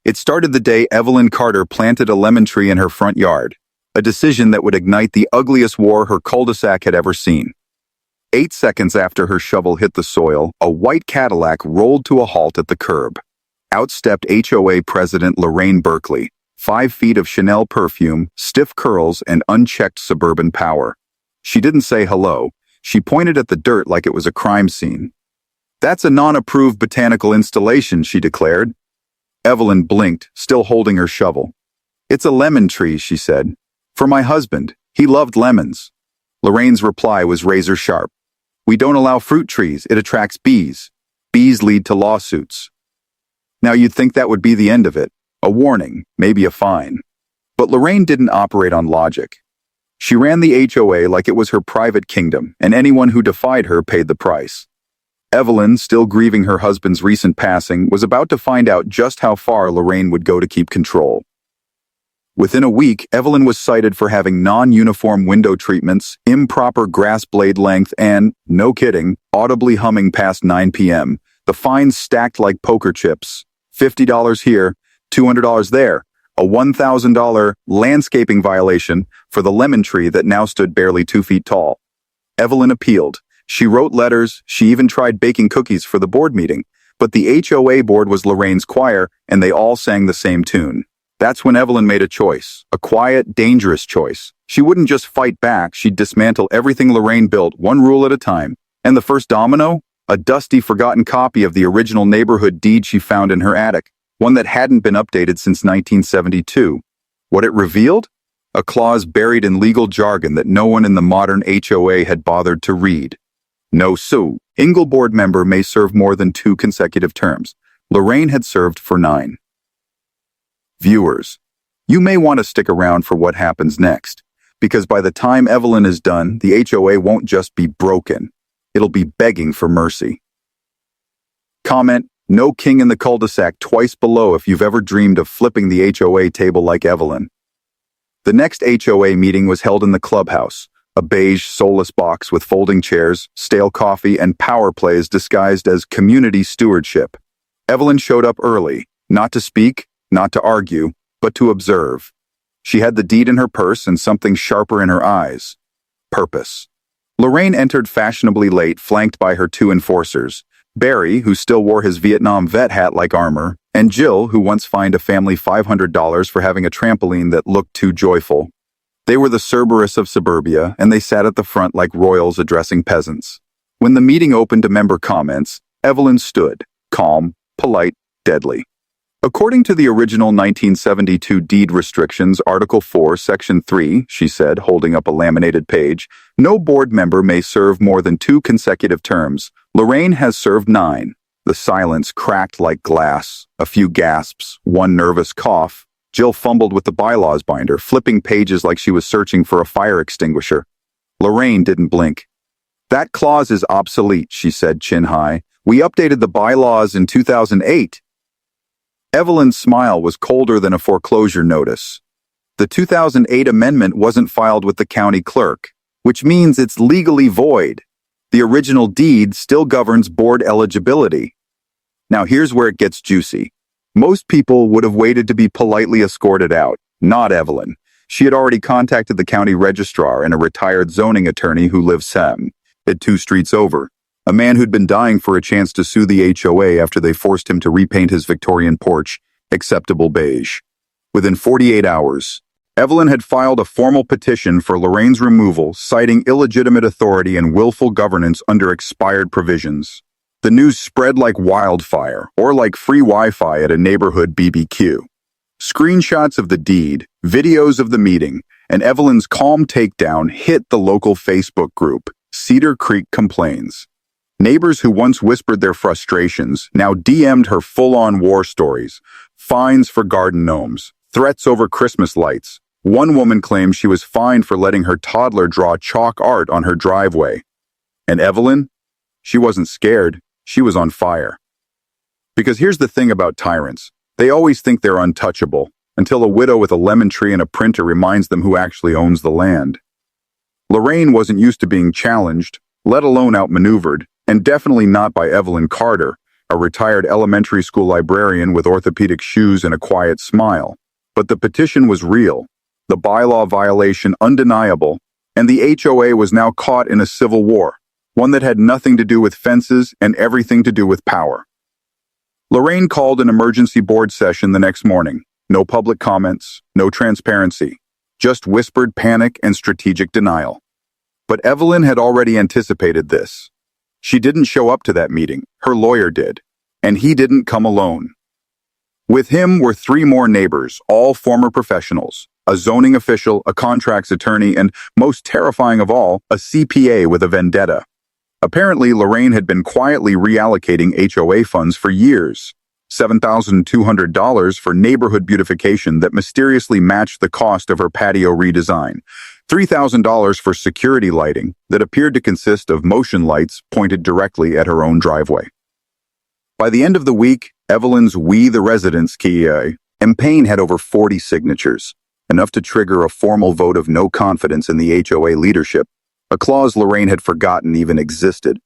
It started the day Evelyn Carter planted a lemon tree in her front yard, a decision that would ignite the ugliest war her cul-de-sac had ever seen. 8 seconds after her shovel hit the soil, a white Cadillac rolled to a halt at the curb. Out stepped HOA President Lorraine Berkeley, 5 feet of Chanel perfume, stiff curls, and unchecked suburban power. She didn't say hello. She pointed at the dirt like it was a crime scene. "That's a non-approved botanical installation," she declared. Evelyn blinked, still holding her shovel. "It's a lemon tree," she said. "For my husband. He loved lemons." Lorraine's reply was razor sharp. "We don't allow fruit trees. It attracts bees. Bees lead to lawsuits." Now you'd think that would be the end of it. A warning, maybe a fine. But Lorraine didn't operate on logic. She ran the HOA like it was her private kingdom, and anyone who defied her paid the price. Evelyn, still grieving her husband's recent passing, was about to find out just how far Lorraine would go to keep control. Within a week, Evelyn was cited for having non-uniform window treatments, improper grass blade length, and, no kidding, audibly humming past 9 p.m. The fines stacked like poker chips. $50 here, $200 there. A $1,000 landscaping violation for the lemon tree that now stood barely 2 feet tall. Evelyn appealed. She wrote letters, she even tried baking cookies for the board meeting, but the HOA board was Lorraine's choir, and they all sang the same tune. That's when Evelyn made a choice, a quiet, dangerous choice. She wouldn't just fight back, she'd dismantle everything Lorraine built, one rule at a time. And the first domino? A dusty, forgotten copy of the original neighborhood deed she found in her attic, one that hadn't been updated since 1972. What it revealed? A clause buried in legal jargon that no one in the modern HOA had bothered to read. No sue. Ingle board member may serve more than 2 consecutive terms. Lorraine had served for 9. Viewers, you may want to stick around for what happens next, because by the time Evelyn is done, the HOA won't just be broken. It'll be begging for mercy. Comment, "No king in the cul-de-sac" twice below if you've ever dreamed of flipping the HOA table like Evelyn. The next HOA meeting was held in the clubhouse. A beige, soulless box with folding chairs, stale coffee, and power plays disguised as community stewardship. Evelyn showed up early, not to speak, not to argue, but to observe. She had the deed in her purse and something sharper in her eyes. Purpose. Lorraine entered fashionably late, flanked by her 2 enforcers, Barry, who still wore his Vietnam vet hat like armor, and Jill, who once fined a family $500 for having a trampoline that looked too joyful. They were the Cerberus of suburbia, and they sat at the front like royals addressing peasants. When the meeting opened to member comments, Evelyn stood, calm, polite, deadly. According to the original 1972 deed restrictions, Article 4, Section 3, she said, holding up a laminated page, no board member may serve more than 2 consecutive terms. Lorraine has served 9. The silence cracked like glass. A few gasps, one nervous cough. Jill fumbled with the bylaws binder, flipping pages like she was searching for a fire extinguisher. Lorraine didn't blink. "That clause is obsolete," she said, chin high. "We updated the bylaws in 2008. Evelyn's smile was colder than a foreclosure notice. The 2008 amendment wasn't filed with the county clerk, which means it's legally void. The original deed still governs board eligibility. Now here's where it gets juicy. Most people would have waited to be politely escorted out, not Evelyn. She had already contacted the county registrar and a retired zoning attorney who lives at 2 streets over, a man who'd been dying for a chance to sue the HOA after they forced him to repaint his Victorian porch acceptable beige. Within 48 hours, Evelyn had filed a formal petition for Lorraine's removal, citing illegitimate authority and willful governance under expired provisions. The news spread like wildfire, or like free Wi-Fi at a neighborhood BBQ. Screenshots of the deed, videos of the meeting, and Evelyn's calm takedown hit the local Facebook group, Cedar Creek Complains. Neighbors who once whispered their frustrations now DM'd her full-on war stories, fines for garden gnomes, threats over Christmas lights. One woman claimed she was fined for letting her toddler draw chalk art on her driveway. And Evelyn? She wasn't scared. She was on fire. Because here's the thing about tyrants. They always think they're untouchable, until a widow with a lemon tree and a printer reminds them who actually owns the land. Lorraine wasn't used to being challenged, let alone outmaneuvered, and definitely not by Evelyn Carter, a retired elementary school librarian with orthopedic shoes and a quiet smile. But the petition was real, the bylaw violation undeniable, and the HOA was now caught in a civil war, one that had nothing to do with fences and everything to do with power. Lorraine called an emergency board session the next morning. No public comments, no transparency, just whispered panic and strategic denial. But Evelyn had already anticipated this. She didn't show up to that meeting, her lawyer did, and he didn't come alone. With him were 3 more neighbors, all former professionals, a zoning official, a contracts attorney, and, most terrifying of all, a CPA with a vendetta. Apparently, Lorraine had been quietly reallocating HOA funds for years. $7,200 for neighborhood beautification that mysteriously matched the cost of her patio redesign. $3,000 for security lighting that appeared to consist of motion lights pointed directly at her own driveway. By the end of the week, Evelyn's We the Residents campaign had over 40 signatures, enough to trigger a formal vote of no confidence in the HOA leadership, a clause Lorraine had forgotten even existed.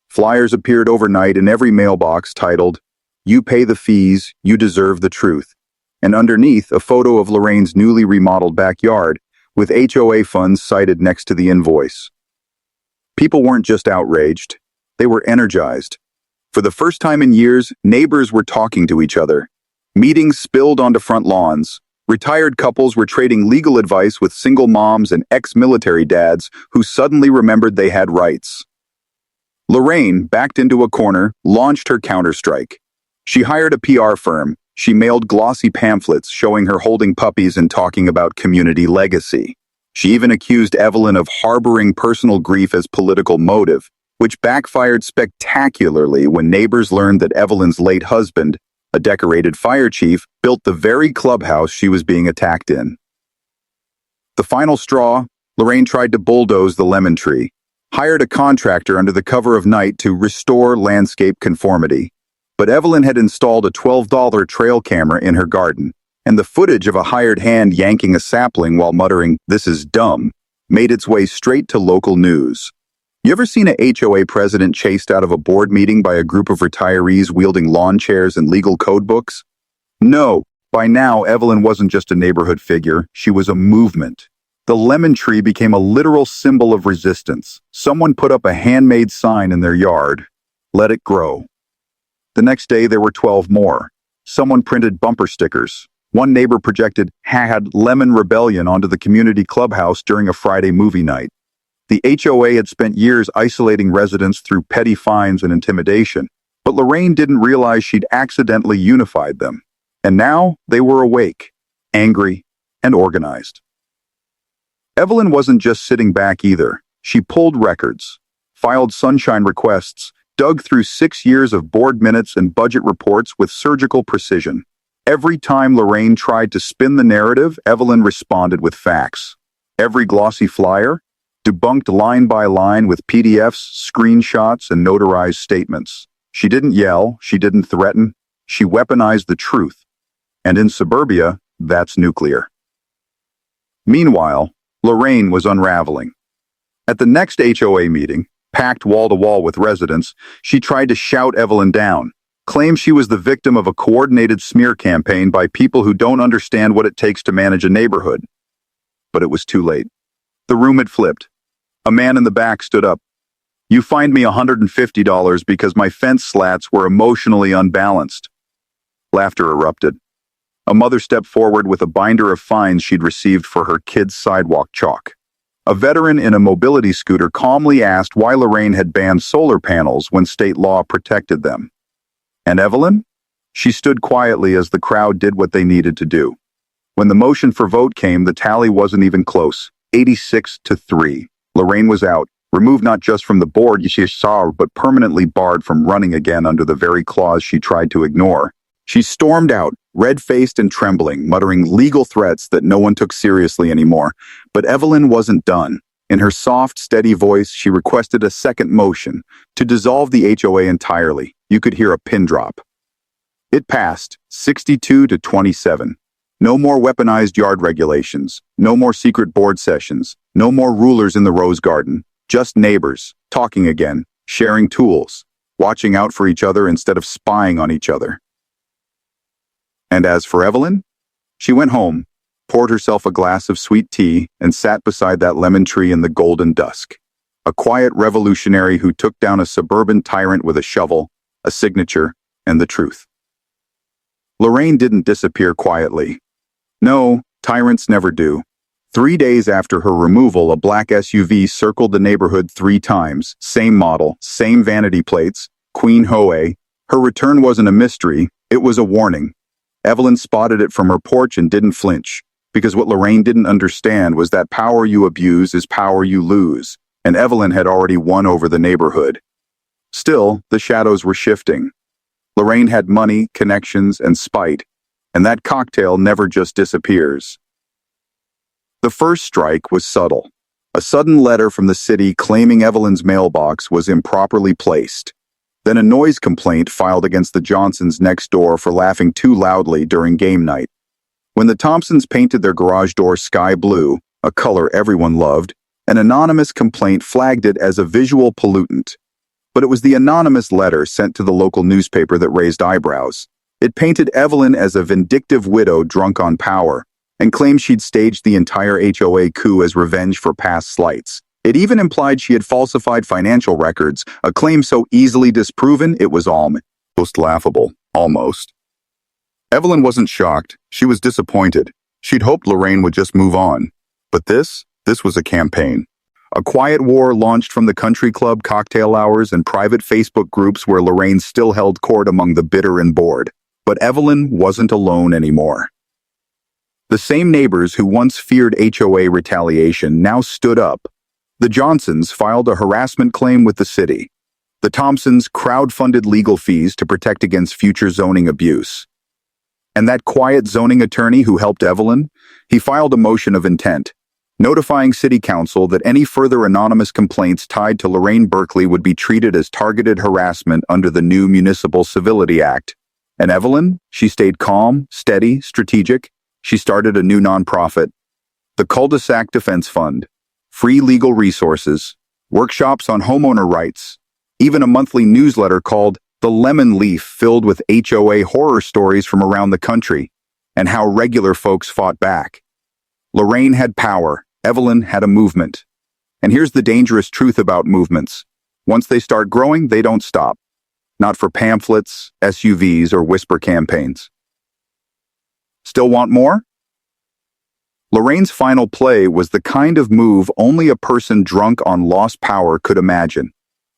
Flyers appeared overnight in every mailbox titled, "You pay the fees, you deserve the truth," and underneath a photo of Lorraine's newly remodeled backyard, with HOA funds cited next to the invoice. People weren't just outraged, they were energized. For the first time in years, neighbors were talking to each other. Meetings spilled onto front lawns. Retired couples were trading legal advice with single moms and ex-military dads who suddenly remembered they had rights. Lorraine, backed into a corner, launched her counterstrike. She hired a PR firm. She mailed glossy pamphlets showing her holding puppies and talking about community legacy. She even accused Evelyn of harboring personal grief as political motive, which backfired spectacularly when neighbors learned that Evelyn's late husband, a decorated fire chief, built the very clubhouse she was being attacked in. The final straw, Lorraine tried to bulldoze the lemon tree, hired a contractor under the cover of night to restore landscape conformity. But Evelyn had installed a $12 trail camera in her garden, and the footage of a hired hand yanking a sapling while muttering, "This is dumb," made its way straight to local news. You ever seen a HOA president chased out of a board meeting by a group of retirees wielding lawn chairs and legal code books? No, by now Evelyn wasn't just a neighborhood figure, she was a movement. The lemon tree became a literal symbol of resistance. Someone put up a handmade sign in their yard, "Let it grow." The next day there were 12 more. Someone printed bumper stickers. One neighbor projected "Had Lemon Rebellion" onto the community clubhouse during a Friday movie night. The HOA had spent years isolating residents through petty fines and intimidation, but Lorraine didn't realize she'd accidentally unified them. And now they were awake, angry, and organized. Evelyn wasn't just sitting back either. She pulled records, filed sunshine requests, dug through 6 years of board minutes and budget reports with surgical precision. Every time Lorraine tried to spin the narrative, Evelyn responded with facts. Every glossy flyer, debunked line by line with PDFs, screenshots, and notarized statements. She didn't yell, she didn't threaten, she weaponized the truth. And in suburbia, that's nuclear. Meanwhile, Lorraine was unraveling. At the next HOA meeting, packed wall-to-wall with residents, she tried to shout Evelyn down, claimed she was the victim of a coordinated smear campaign by people who don't understand what it takes to manage a neighborhood. But it was too late. The room had flipped. A man in the back stood up. "You fined me $150 because my fence slats were emotionally unbalanced." Laughter erupted. A mother stepped forward with a binder of fines she'd received for her kid's sidewalk chalk. A veteran in a mobility scooter calmly asked why Lorraine had banned solar panels when state law protected them. And Evelyn? She stood quietly as the crowd did what they needed to do. When the motion for vote came, the tally wasn't even close, 86-3. Lorraine was out, removed not just from the board she saw, but permanently barred from running again under the very clause she tried to ignore. She stormed out, red-faced and trembling, muttering legal threats that no one took seriously anymore. But Evelyn wasn't done. In her soft, steady voice, she requested a second motion to dissolve the HOA entirely. You could hear a pin drop. It passed, 62-27. No more weaponized yard regulations, no more secret board sessions, no more rulers in the rose garden, just neighbors, talking again, sharing tools. watching out for each other instead of spying on each other. And as for Evelyn, she went home, poured herself a glass of sweet tea, and sat beside that lemon tree in the golden dusk. A quiet revolutionary who took down a suburban tyrant with a shovel, a signature, and the truth. Lorraine didn't disappear quietly. No, tyrants never do. 3 days after her removal, a black SUV circled the neighborhood 3 times, same model, same vanity plates, Queen HOA. Her return wasn't a mystery, it was a warning. Evelyn spotted it from her porch and didn't flinch, because what Lorraine didn't understand was that power you abuse is power you lose, and Evelyn had already won over the neighborhood. Still, the shadows were shifting. Lorraine had money, connections, and spite, and that cocktail never just disappears. The first strike was subtle. A sudden letter from the city claiming Evelyn's mailbox was improperly placed. Then a noise complaint filed against the Johnsons next door for laughing too loudly during game night. When the Thompsons painted their garage door sky blue, a color everyone loved, an anonymous complaint flagged it as a visual pollutant. But it was the anonymous letter sent to the local newspaper that raised eyebrows. It painted Evelyn as a vindictive widow drunk on power, and claimed she'd staged the entire HOA coup as revenge for past slights. It even implied she had falsified financial records, a claim so easily disproven it was almost laughable. Almost. Evelyn wasn't shocked. She was disappointed. She'd hoped Lorraine would just move on. But this was a campaign. A quiet war launched from the country club cocktail hours and private Facebook groups where Lorraine still held court among the bitter and bored. But Evelyn wasn't alone anymore. The same neighbors who once feared HOA retaliation now stood up. The Johnsons filed a harassment claim with the city. The Thompsons crowdfunded legal fees to protect against future zoning abuse. And that quiet zoning attorney who helped Evelyn, he filed a motion of intent, notifying City Council that any further anonymous complaints tied to Lorraine Berkeley would be treated as targeted harassment under the new Municipal Civility Act. And Evelyn, she stayed calm, steady, strategic. She started a new nonprofit, the Cul-de-Sac Defense Fund. Free legal resources, workshops on homeowner rights, even a monthly newsletter called The Lemon Leaf filled with HOA horror stories from around the country and how regular folks fought back. Lorraine had power, Evelyn had a movement. And here's the dangerous truth about movements. Once they start growing, they don't stop. Not for pamphlets, SUVs, or whisper campaigns. Still want more? Lorraine's final play was the kind of move only a person drunk on lost power could imagine.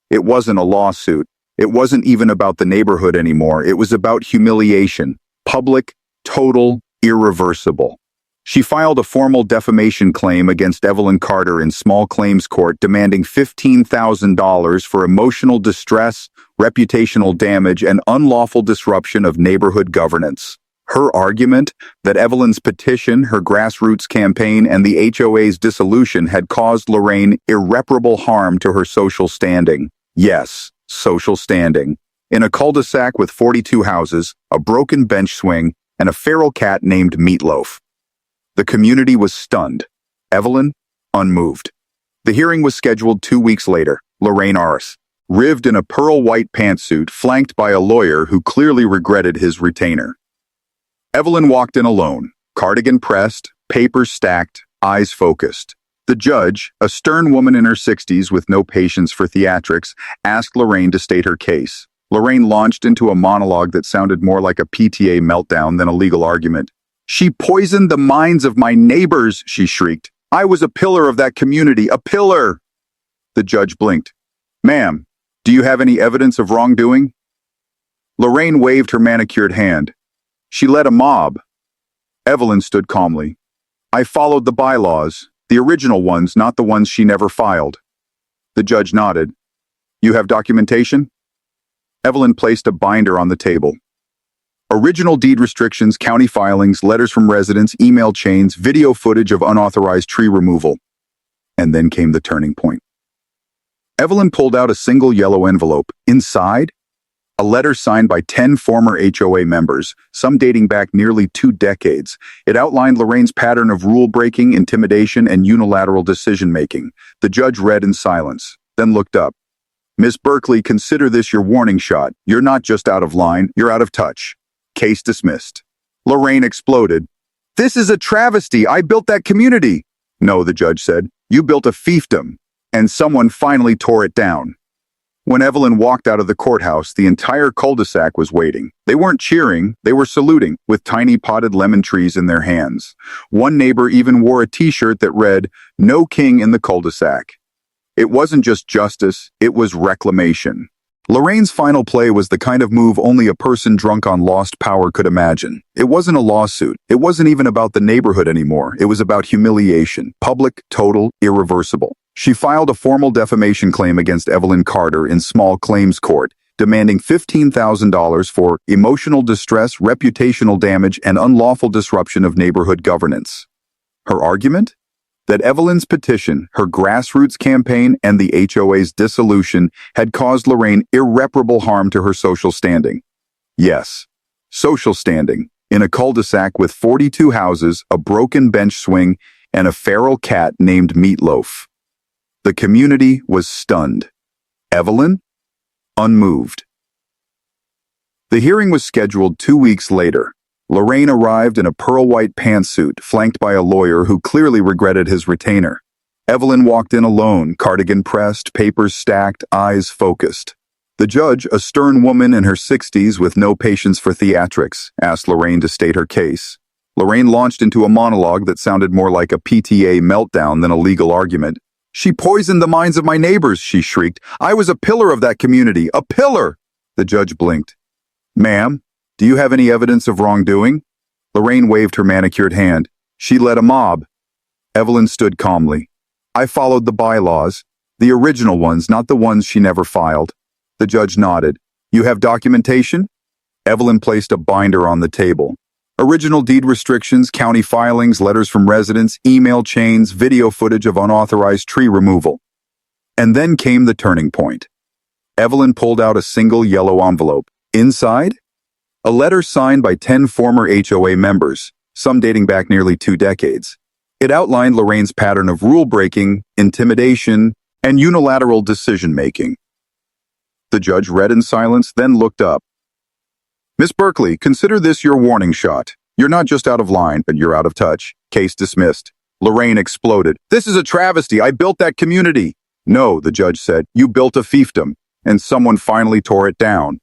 It wasn't a lawsuit. It wasn't even about the neighborhood anymore. It was about humiliation. Public, total, irreversible. She filed a formal defamation claim against Evelyn Carter in small claims court demanding $15,000 for emotional distress, reputational damage, and unlawful disruption of neighborhood governance. Her argument that Evelyn's petition, her grassroots campaign, and the HOA's dissolution had caused Lorraine irreparable harm to her social standing. Yes, social standing. In a cul-de-sac with 42 houses, a broken bench swing, and a feral cat named Meatloaf. The community was stunned. Evelyn, unmoved. The hearing was scheduled 2 weeks later. Lorraine Ars, rived in a pearl-white pantsuit, flanked by a lawyer who clearly regretted his retainer. Evelyn walked in alone, cardigan pressed, papers stacked, eyes focused. The judge, a stern woman in her 60s with no patience for theatrics, asked Lorraine to state her case. Lorraine launched into a monologue that sounded more like a PTA meltdown than a legal argument. "She poisoned the minds of my neighbors," she shrieked. "I was a pillar of that community, a pillar!" The judge blinked. "Ma'am, do you have any evidence of wrongdoing?" Lorraine waved her manicured hand. "She led a mob." Evelyn stood calmly. "I followed the bylaws, the original ones, not the ones she never filed." The judge nodded. "You have documentation?" Evelyn placed a binder on the table. Original deed restrictions, county filings, letters from residents, email chains, video footage of unauthorized tree removal. And then came the turning point. Evelyn pulled out a single yellow envelope. Inside, a letter signed by 10 former HOA members, some dating back nearly 2 decades. It outlined Lorraine's pattern of rule-breaking, intimidation, and unilateral decision-making. The judge read in silence, then looked up. Miss Berkeley, consider this your warning shot. You're not just out of line, you're out of touch. Case dismissed. Lorraine exploded. This is a travesty. I built that community. No, the judge said. You built a fiefdom. And someone finally tore it down. When Evelyn walked out of the courthouse, the entire cul-de-sac was waiting. They weren't cheering, they were saluting, with tiny potted lemon trees in their hands. One neighbor even wore a t-shirt that read, "No king in the cul-de-sac." It wasn't just justice, it was reclamation. Lorraine's final play was the kind of move only a person drunk on lost power could imagine. It wasn't a lawsuit. It wasn't even about the neighborhood anymore. It was about humiliation. Public, total, irreversible. She filed a formal defamation claim against Evelyn Carter in small claims court, demanding $15,000 for emotional distress, reputational damage, and unlawful disruption of neighborhood governance. Her argument? That Evelyn's petition, her grassroots campaign, and the HOA's dissolution had caused Lorraine irreparable harm to her social standing. Yes, social standing, in a cul-de-sac with 42 houses, a broken bench swing, and a feral cat named Meatloaf. The community was stunned. Evelyn? Unmoved. The hearing was scheduled 2 weeks later. Lorraine arrived in a pearl-white pantsuit, flanked by a lawyer who clearly regretted his retainer. Evelyn walked in alone, cardigan pressed, papers stacked, eyes focused. The judge, a stern woman in her 60s with no patience for theatrics, asked Lorraine to state her case. Lorraine launched into a monologue that sounded more like a PTA meltdown than a legal argument. "She poisoned the minds of my neighbors," she shrieked. "I was a pillar of that community, a pillar!" The judge blinked. "Ma'am, do you have any evidence of wrongdoing?" Lorraine waved her manicured hand. "She led a mob." Evelyn stood calmly. "I followed the bylaws, the original ones, not the ones she never filed." The judge nodded. "You have documentation?" Evelyn placed a binder on the table. Original deed restrictions, county filings, letters from residents, email chains, video footage of unauthorized tree removal. And then came the turning point. Evelyn pulled out a single yellow envelope. Inside? A letter signed by 10 former HOA members, some dating back nearly 2 decades. It outlined Lorraine's pattern of rule-breaking, intimidation, and unilateral decision-making. The judge read in silence, then looked up. "Miss Berkeley, consider this your warning shot. You're not just out of line, but you're out of touch. Case dismissed." Lorraine exploded. "This is a travesty. I built that community." "No," the judge said. "You built a fiefdom, and someone finally tore it down."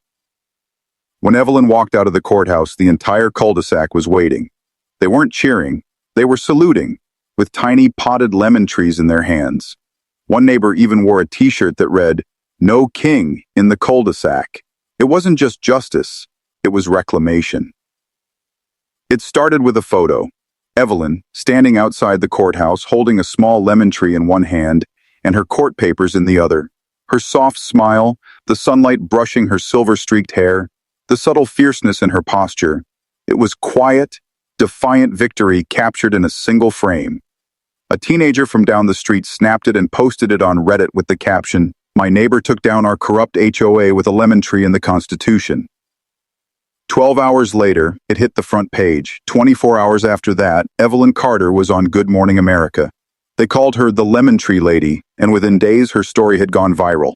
When Evelyn walked out of the courthouse, the entire cul-de-sac was waiting. They weren't cheering. They were saluting, with tiny potted lemon trees in their hands. One neighbor even wore a t-shirt that read, "No king in the cul-de-sac." It wasn't just justice. It was reclamation. It started with a photo. Evelyn, standing outside the courthouse, holding a small lemon tree in one hand and her court papers in the other. Her soft smile, the sunlight brushing her silver-streaked hair, the subtle fierceness in her posture. It was quiet, defiant victory captured in a single frame. A teenager from down the street snapped it and posted it on Reddit with the caption, "My neighbor took down our corrupt HOA with a lemon tree in the Constitution." 12 hours later, it hit the front page. 24 hours after that, Evelyn Carter was on Good Morning America. They called her the Lemon Tree Lady, and within days her story had gone viral.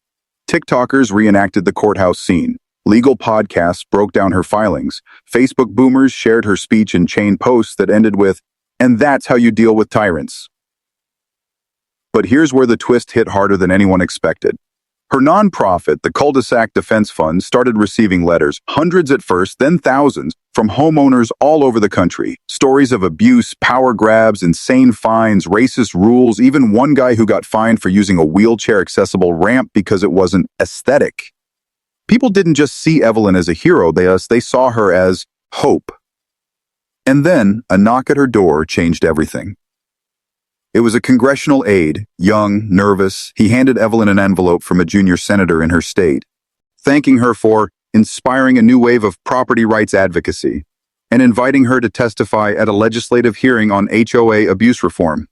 TikTokers reenacted the courthouse scene. Legal podcasts broke down her filings. Facebook boomers shared her speech in chain posts that ended with, "And that's how you deal with tyrants." But here's where the twist hit harder than anyone expected. Her nonprofit, the Cul-de-Sac Defense Fund, started receiving letters, hundreds at first, then thousands, from homeowners all over the country. Stories of abuse, power grabs, insane fines, racist rules, even one guy who got fined for using a wheelchair-accessible ramp because it wasn't aesthetic. People didn't just see Evelyn as a hero, they saw her as hope. And then, a knock at her door changed everything. It was a congressional aide, young, nervous. He handed Evelyn an envelope from a junior senator in her state, thanking her for inspiring a new wave of property rights advocacy and inviting her to testify at a legislative hearing on HOA abuse reform.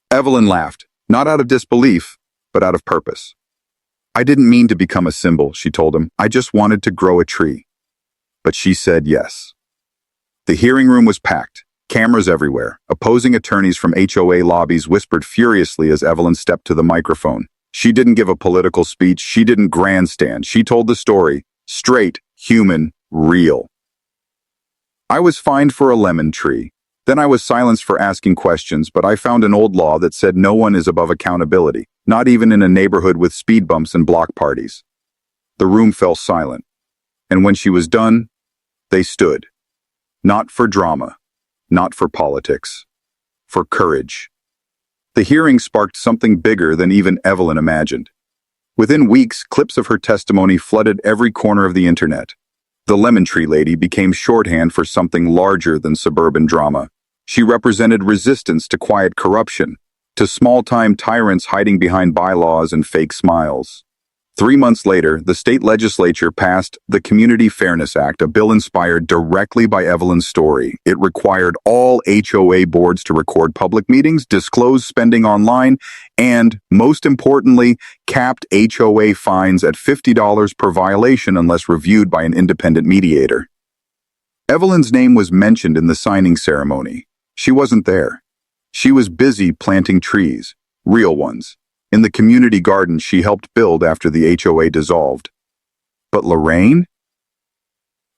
Evelyn laughed, not out of disbelief, but out of purpose. "I didn't mean to become a symbol," she told him. "I just wanted to grow a tree." But she said yes. The hearing room was packed. Cameras everywhere. Opposing attorneys from HOA lobbies whispered furiously as Evelyn stepped to the microphone. She didn't give a political speech. She didn't grandstand. She told the story. Straight, human, real. I was fined for a lemon tree. Then I was silenced for asking questions, but I found an old law that said no one is above accountability, not even in a neighborhood with speed bumps and block parties. The room fell silent. And when she was done, they stood. Not for drama, not for politics, for courage. The hearing sparked something bigger than even Evelyn imagined. Within weeks, clips of her testimony flooded every corner of the internet. The lemon tree lady became shorthand for something larger than suburban drama. She represented resistance to quiet corruption, to small-time tyrants hiding behind bylaws and fake smiles. 3 months later, the state legislature passed the Community Fairness Act, a bill inspired directly by Evelyn's story. It required all HOA boards to record public meetings, disclose spending online, and, most importantly, capped HOA fines at $50 per violation unless reviewed by an independent mediator. Evelyn's name was mentioned in the signing ceremony. She wasn't there. She was busy planting trees, real ones, in the community garden she helped build after the HOA dissolved. But Lorraine?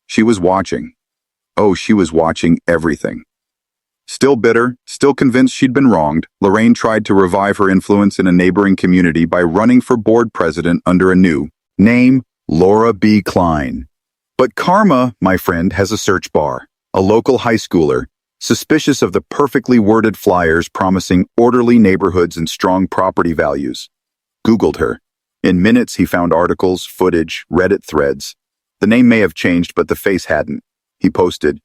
She was watching. Oh, she was watching everything. Still bitter, still convinced she'd been wronged, Lorraine tried to revive her influence in a neighboring community by running for board president under a new name, Laura B. Klein. But karma, my friend, has a search bar. A local high schooler, suspicious of the perfectly worded flyers promising orderly neighborhoods and strong property values, Googled her. In minutes, he found articles, footage, Reddit threads. The name may have changed, but the face hadn't. He posted,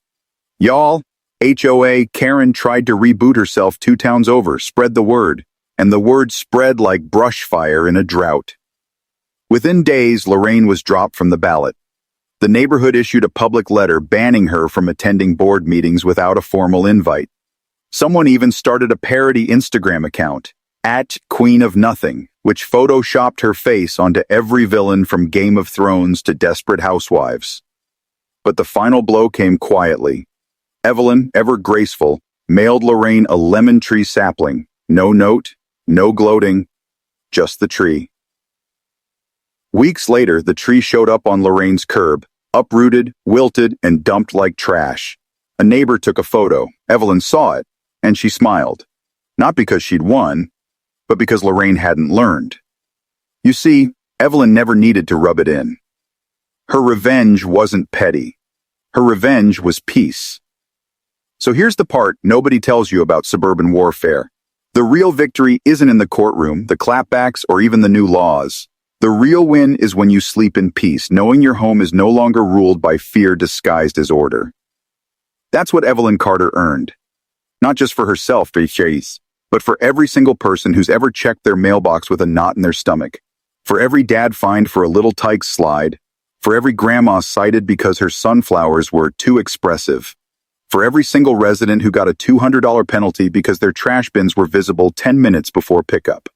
"Y'all, HOA Karen tried to reboot herself 2 towns over, spread the word." And the word spread like brush fire in a drought. Within days, Lorraine was dropped from the ballot. The neighborhood issued a public letter banning her from attending board meetings without a formal invite. Someone even started a parody Instagram account, @QueenOfNothing, which photoshopped her face onto every villain from Game of Thrones to Desperate Housewives. But the final blow came quietly. Evelyn, ever graceful, mailed Lorraine a lemon tree sapling. No note, no gloating, just the tree. Weeks later, the tree showed up on Lorraine's curb, uprooted, wilted, and dumped like trash. A neighbor took a photo. Evelyn saw it, and she smiled. Not because she'd won, but because Lorraine hadn't learned. You see, Evelyn never needed to rub it in. Her revenge wasn't petty. Her revenge was peace. So here's the part nobody tells you about suburban warfare. The real victory isn't in the courtroom, the clapbacks, or even the new laws. The real win is when you sleep in peace, knowing your home is no longer ruled by fear disguised as order. That's what Evelyn Carter earned. Not just for herself, but for every single person who's ever checked their mailbox with a knot in their stomach. For every dad fined for a little tyke slide. For every grandma cited because her sunflowers were too expressive. For every single resident who got a $200 penalty because their trash bins were visible 10 minutes before pickup.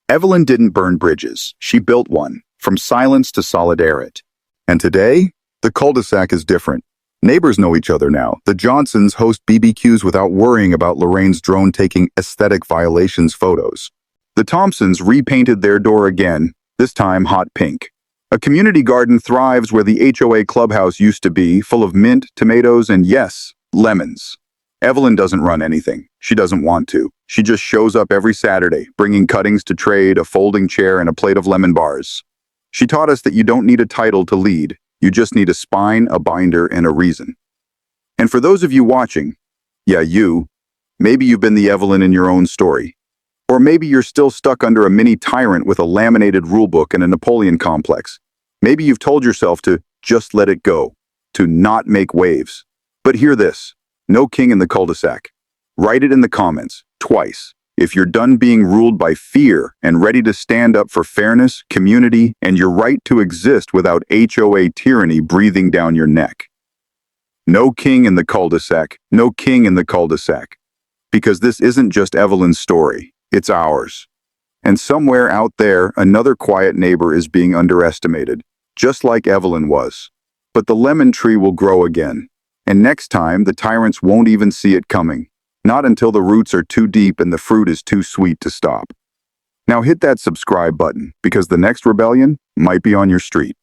Evelyn didn't burn bridges. She built one, from silence to solidarity. And today, the cul-de-sac is different. Neighbors know each other now. The Johnsons host BBQs without worrying about Lorraine's drone taking aesthetic violations photos. The Thompsons repainted their door again, this time hot pink. A community garden thrives where the HOA clubhouse used to be, full of mint, tomatoes, and yes, lemons. Evelyn doesn't run anything. She doesn't want to. She just shows up every Saturday, bringing cuttings to trade, a folding chair, and a plate of lemon bars. She taught us that you don't need a title to lead. You just need a spine, a binder, and a reason. And for those of you watching, maybe you've been the Evelyn in your own story. Or maybe you're still stuck under a mini tyrant with a laminated rulebook and a Napoleon complex. Maybe you've told yourself to just let it go, to not make waves. But hear this. No king in the cul-de-sac. Write it in the comments, twice, if you're done being ruled by fear and ready to stand up for fairness, community, and your right to exist without HOA tyranny breathing down your neck. No king in the cul-de-sac. No king in the cul-de-sac. Because this isn't just Evelyn's story, it's ours. And somewhere out there, another quiet neighbor is being underestimated, just like Evelyn was. But the lemon tree will grow again. And next time, the tyrants won't even see it coming. Not until the roots are too deep and the fruit is too sweet to stop. Now hit that subscribe button because the next rebellion might be on your street.